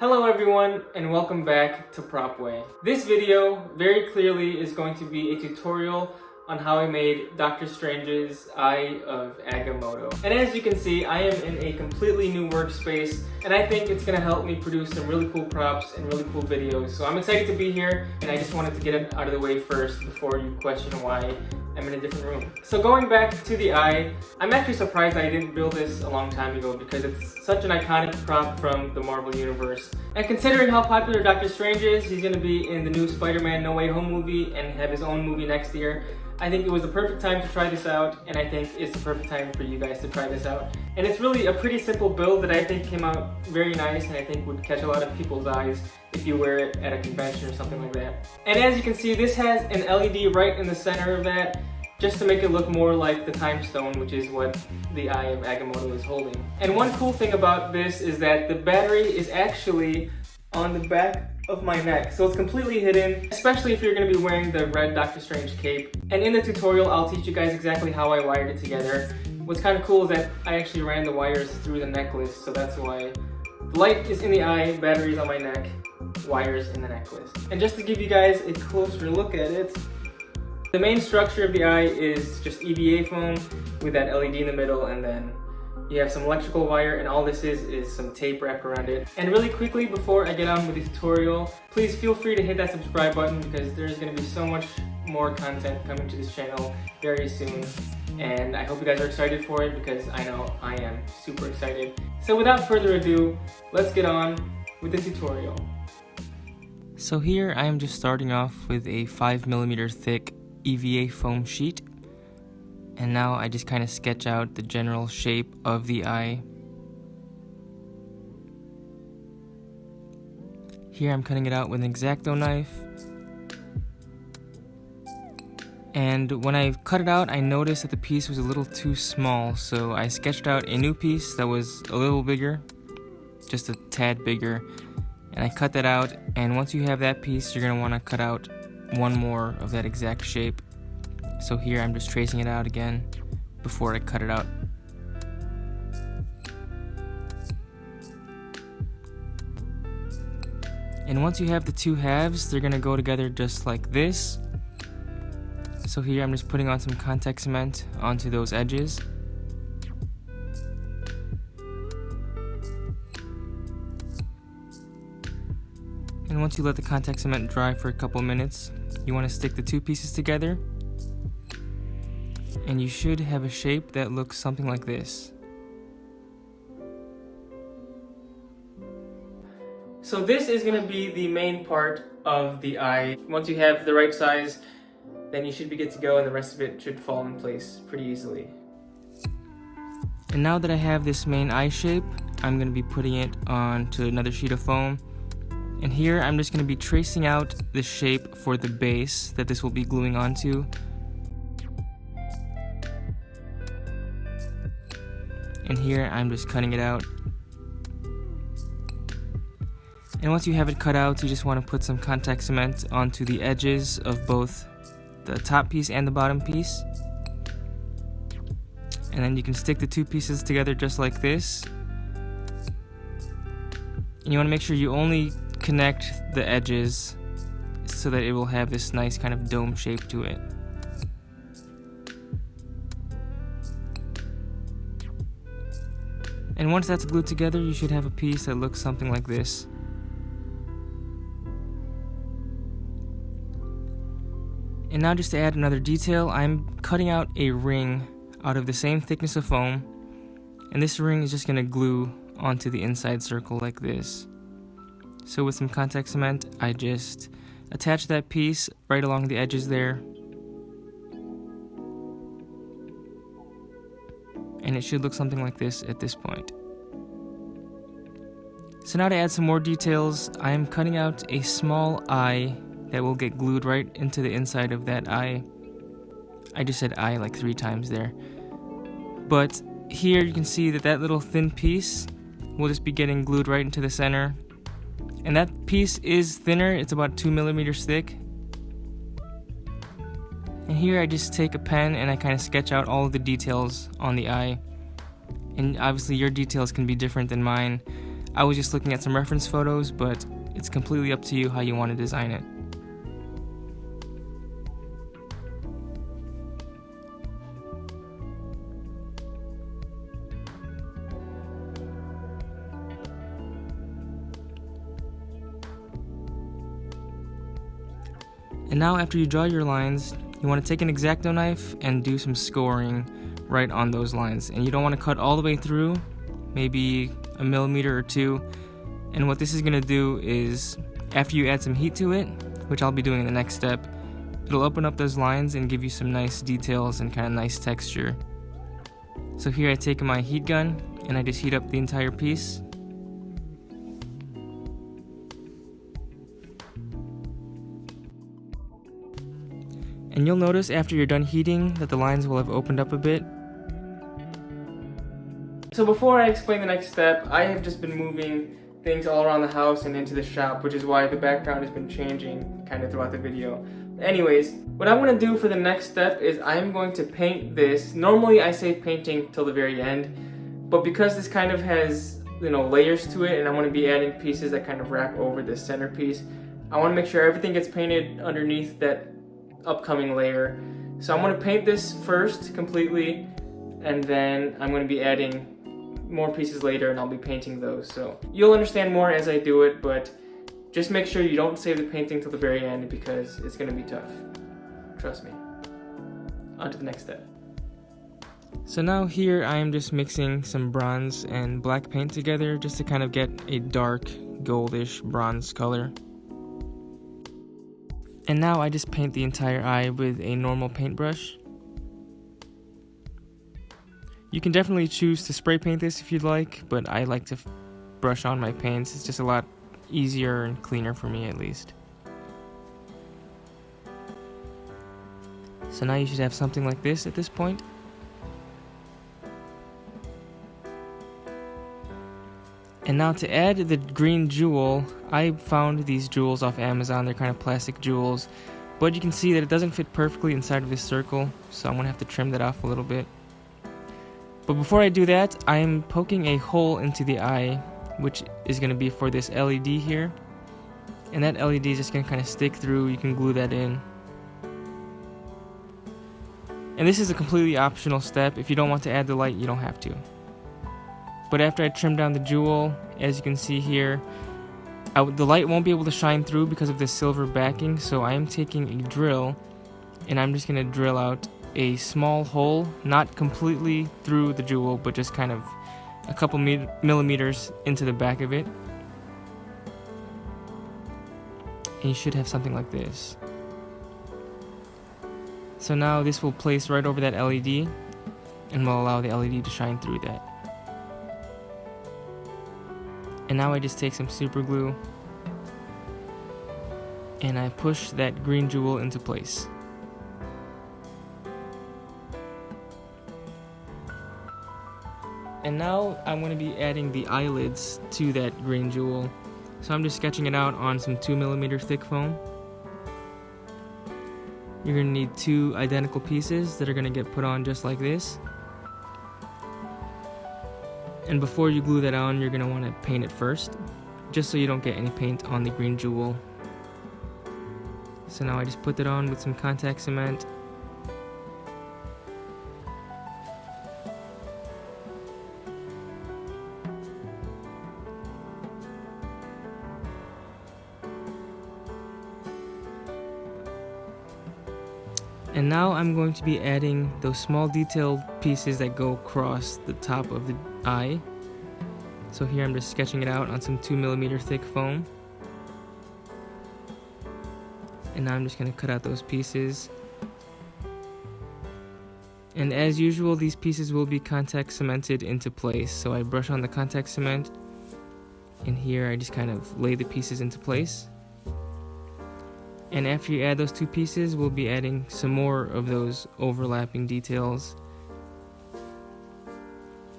Hello everyone and welcome back to Propway. This video very clearly is going to be a tutorial on how I made Doctor Strange's Eye of Agamotto. And as you can see, I am in a completely new workspace and I think it's going to help me produce some really cool props and really cool videos. So I'm excited to be here and I just wanted to get it out of the way first before you question why I'm in a different room. So going back to the eye, I'm actually surprised I didn't build this a long time ago because it's such an iconic prop from the Marvel Universe. And considering how popular Doctor Strange is, he's going to be in the new Spider-Man No Way Home movie and have his own movie next year. I think it was the perfect time to try this out, and I think it's the perfect time for you guys to try this out. And it's really a pretty simple build that I think came out very nice and I think would catch a lot of people's eyes if you wear it at a convention or something like that. And as you can see, this has an LED right in the center of that, just to make it look more like the Time Stone, which is what the Eye of Agamotto is holding. And one cool thing about this is that the battery is actually on the back of my neck, so it's completely hidden, especially if you're going to be wearing the red Doctor Strange cape. And in the tutorial, I'll teach you guys exactly how I wired it together. What's kind of cool is that I actually ran the wires through the necklace, so that's why the light is in the eye, batteries on my neck, wires in the necklace. And just to give you guys a closer look at it, the main structure of the eye is just EVA foam with that LED in the middle, and then you have some electrical wire, and all this is some tape wrapped around it. And really quickly, before I get on with the tutorial, please feel free to hit that subscribe button because there's going to be so much more content coming to this channel very soon. And I hope you guys are excited for it because I know I am super excited. So without further ado, let's get on with the tutorial. So here I am just starting off with a 5mm thick EVA foam sheet. And now I just kind of sketch out the general shape of the eye. Here I'm cutting it out with an X-Acto knife. And when I cut it out, I noticed that the piece was a little too small, so I sketched out a new piece that was a little bigger, just a tad bigger. And I cut that out, and once you have that piece, you're going to want to cut out one more of that exact shape. So here I'm just tracing it out again before I cut it out. And once you have the two halves, they're going to go together just like this. So here I'm just putting on some contact cement onto those edges. And once you let the contact cement dry for a couple minutes, you want to stick the two pieces together. And you should have a shape that looks something like this. So this is going to be the main part of the eye. Once you have the right size, then you should be good to go and the rest of it should fall in place pretty easily. And now that I have this main eye shape, I'm going to be putting it onto another sheet of foam. And here I'm just going to be tracing out the shape for the base that this will be gluing onto. And here I'm just cutting it out. And once you have it cut out, you just want to put some contact cement onto the edges of both the top piece and the bottom piece. And then you can stick the two pieces together just like this. And you want to make sure you only connect the edges so that it will have this nice kind of dome shape to it. And once that's glued together, you should have a piece that looks something like this. And now just to add another detail, I'm cutting out a ring out of the same thickness of foam. And this ring is just going to glue onto the inside circle like this. So with some contact cement, I just attach that piece right along the edges there. And it should look something like this at this point. So now to add some more details, I am cutting out a small eye that will get glued right into the inside of that eye. I just said eye like 3 times there. But here you can see that that little thin piece will just be getting glued right into the center. And that piece is thinner, it's about 2mm thick. And here I just take a pen and I kind of sketch out all of the details on the eye. And obviously your details can be different than mine. I was just looking at some reference photos, but it's completely up to you how you want to design it. And now after you draw your lines, you want to take an X-Acto knife and do some scoring right on those lines. And you don't want to cut all the way through, maybe a millimeter or two. And what this is going to do is, after you add some heat to it, which I'll be doing in the next step, it'll open up those lines and give you some nice details and kind of nice texture. So here I take my heat gun and I just heat up the entire piece. And you'll notice after you're done heating that the lines will have opened up a bit. So before I explain the next step, I have just been moving things all around the house and into the shop, which is why the background has been changing kind of throughout the video. Anyways, what I'm going to do for the next step is I'm going to paint this. Normally I save painting till the very end, but because this kind of has, layers to it, and I'm going to be adding pieces that kind of wrap over this centerpiece, I want to make sure everything gets painted underneath that upcoming layer. So I'm going to paint this first completely, and then I'm going to be adding more pieces later, and I'll be painting those. So you'll understand more as I do it, but just make sure you don't save the painting till the very end because it's going to be tough. Trust me. On to the next step. So now here I am just mixing some bronze and black paint together just to kind of get a dark goldish bronze color. And now I just paint the entire eye with a normal paintbrush. You can definitely choose to spray paint this if you'd like, but I like to brush on my paints. It's just a lot easier and cleaner for me, at least. So now you should have something like this at this point. And now to add the green jewel, I found these jewels off Amazon. They're kind of plastic jewels, but you can see that it doesn't fit perfectly inside of this circle, so I'm going to have to trim that off a little bit. But before I do that, I am poking a hole into the eye, which is going to be for this LED here. And that LED is just going to kind of stick through. You can glue that in. And this is a completely optional step. If you don't want to add the light, you don't have to. But after I trim down the jewel, as you can see here, the light won't be able to shine through because of this silver backing. So I am taking a drill, and I'm just going to drill out a small hole, not completely through the jewel, but just kind of a couple millimeters into the back of it. And you should have something like this. So now this will place right over that LED and will allow the LED to shine through that. And now I just take some super glue and I push that green jewel into place. And now I'm going to be adding the eyelids to that green jewel. So I'm just sketching it out on some 2mm thick foam. You're going to need 2 identical pieces that are going to get put on just like this. And before you glue that on, you're going to want to paint it first, just so you don't get any paint on the green jewel. So now I just put that on with some contact cement. And now I'm going to be adding those small detailed pieces that go across the top of the eye. So here I'm just sketching it out on some 2mm thick foam. And now I'm just going to cut out those pieces. And as usual, these pieces will be contact cemented into place. So I brush on the contact cement, and here I just kind of lay the pieces into place. And after you add those 2 pieces, we'll be adding some more of those overlapping details.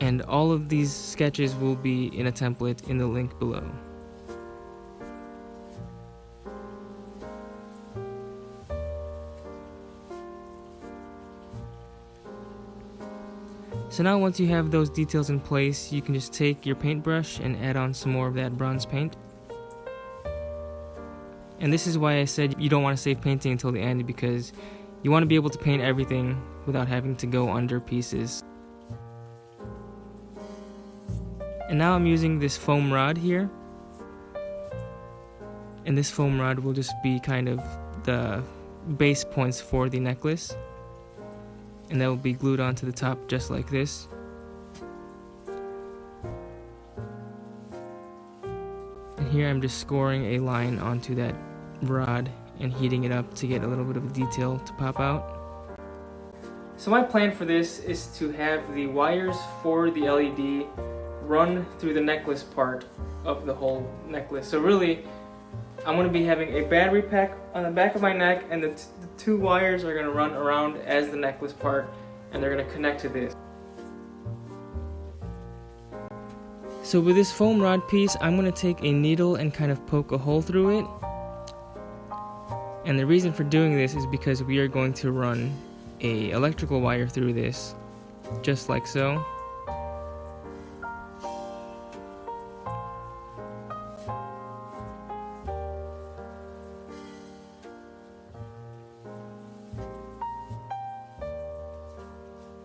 And all of these sketches will be in a template in the link below. So now once you have those details in place, you can just take your paintbrush and add on some more of that bronze paint. And this is why I said you don't want to save painting until the end, because you want to be able to paint everything without having to go under pieces. And now I'm using this foam rod here. And this foam rod will just be kind of the base points for the necklace. And that will be glued onto the top just like this. And here I'm just scoring a line onto that rod and heating it up to get a little bit of detail to pop out. So my plan for this is to have the wires for the LED run through the necklace part of the whole necklace. So really, I'm going to be having a battery pack on the back of my neck, and the two wires are going to run around as the necklace part, and they're going to connect to this. So with this foam rod piece, I'm going to take a needle and kind of poke a hole through it. And the reason for doing this is because we are going to run a electrical wire through this, just like so.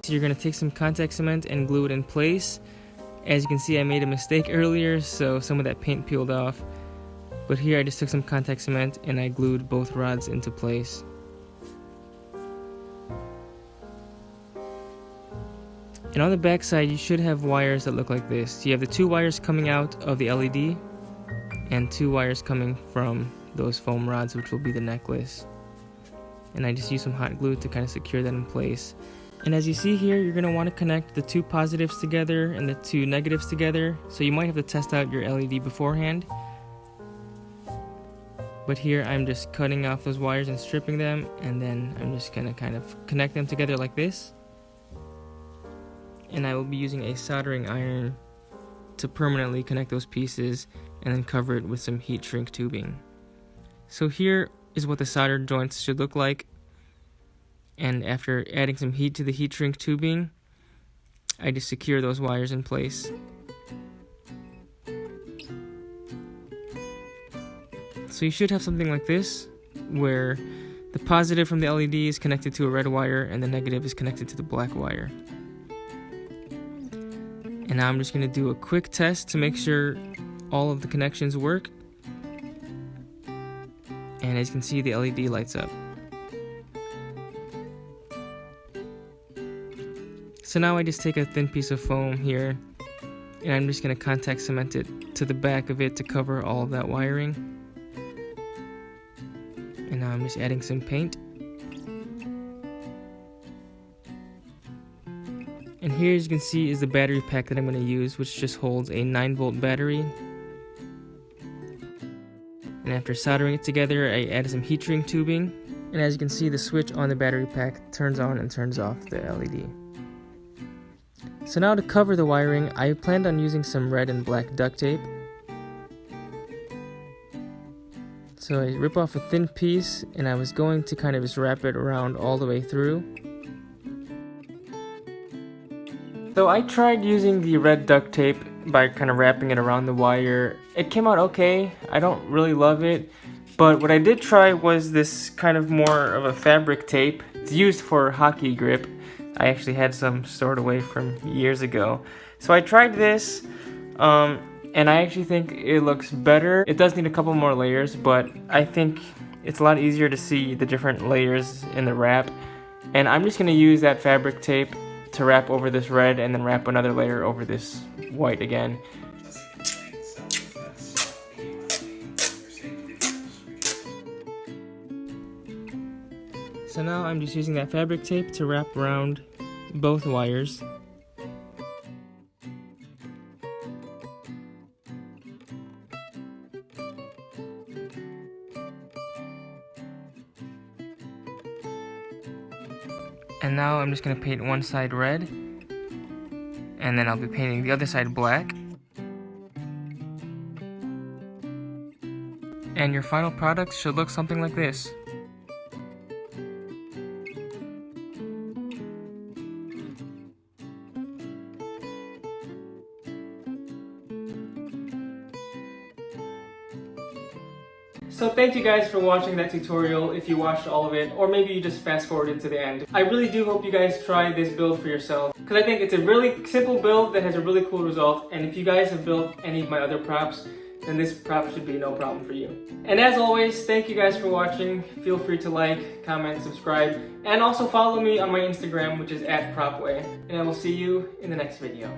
So you're going to take some contact cement and glue it in place. As you can see, I made a mistake earlier, so some of that paint peeled off. But here I just took some contact cement and I glued both rods into place. And on the back side, you should have wires that look like this. You have the two wires coming out of the LED and two wires coming from those foam rods, which will be the necklace. And I just used some hot glue to kind of secure that in place. And as you see here, you're going to want to connect the two positives together and the two negatives together. So you might have to test out your LED beforehand. But here I'm just cutting off those wires and stripping them, and then I'm just going to kind of connect them together like this. And I will be using a soldering iron to permanently connect those pieces and then cover it with some heat shrink tubing. So here is what the soldered joints should look like. And after adding some heat to the heat shrink tubing, I just secure those wires in place. So you should have something like this, where the positive from the LED is connected to a red wire and the negative is connected to the black wire. And now I'm just going to do a quick test to make sure all of the connections work. And as you can see, the LED lights up. So now I just take a thin piece of foam here, and I'm just going to contact cement it to the back of it to cover all of that wiring. And now I'm just adding some paint. And here, as you can see, is the battery pack that I'm going to use, which just holds a 9-volt battery. And after soldering it together, I added some heat shrink tubing. And as you can see, the switch on the battery pack turns on and turns off the LED. So now to cover the wiring, I planned on using some red and black duct tape. So I rip off a thin piece, and I was going to kind of just wrap it around all the way through. So I tried using the red duct tape by kind of wrapping it around the wire. It came out okay. I don't really love it. But what I did try was this kind of more of a fabric tape. It's used for hockey grip. I actually had some stored away from years ago. So I tried this, and I actually think it looks better. It does need a couple more layers, but I think it's a lot easier to see the different layers in the wrap. And I'm just going to use that fabric tape to wrap over this red and then wrap another layer over this white again. So now I'm just using that fabric tape to wrap around both wires. And now I'm just going to paint one side red, and then I'll be painting the other side black. And your final product should look something like this. So thank you guys for watching that tutorial if you watched all of it, or maybe you just fast forwarded to the end. I really do hope you guys try this build for yourself, because I think it's a really simple build that has a really cool result, and if you guys have built any of my other props, then this prop should be no problem for you. And as always, thank you guys for watching. Feel free to like, comment, subscribe, and also follow me on my Instagram, which is @propway. And I will see you in the next video.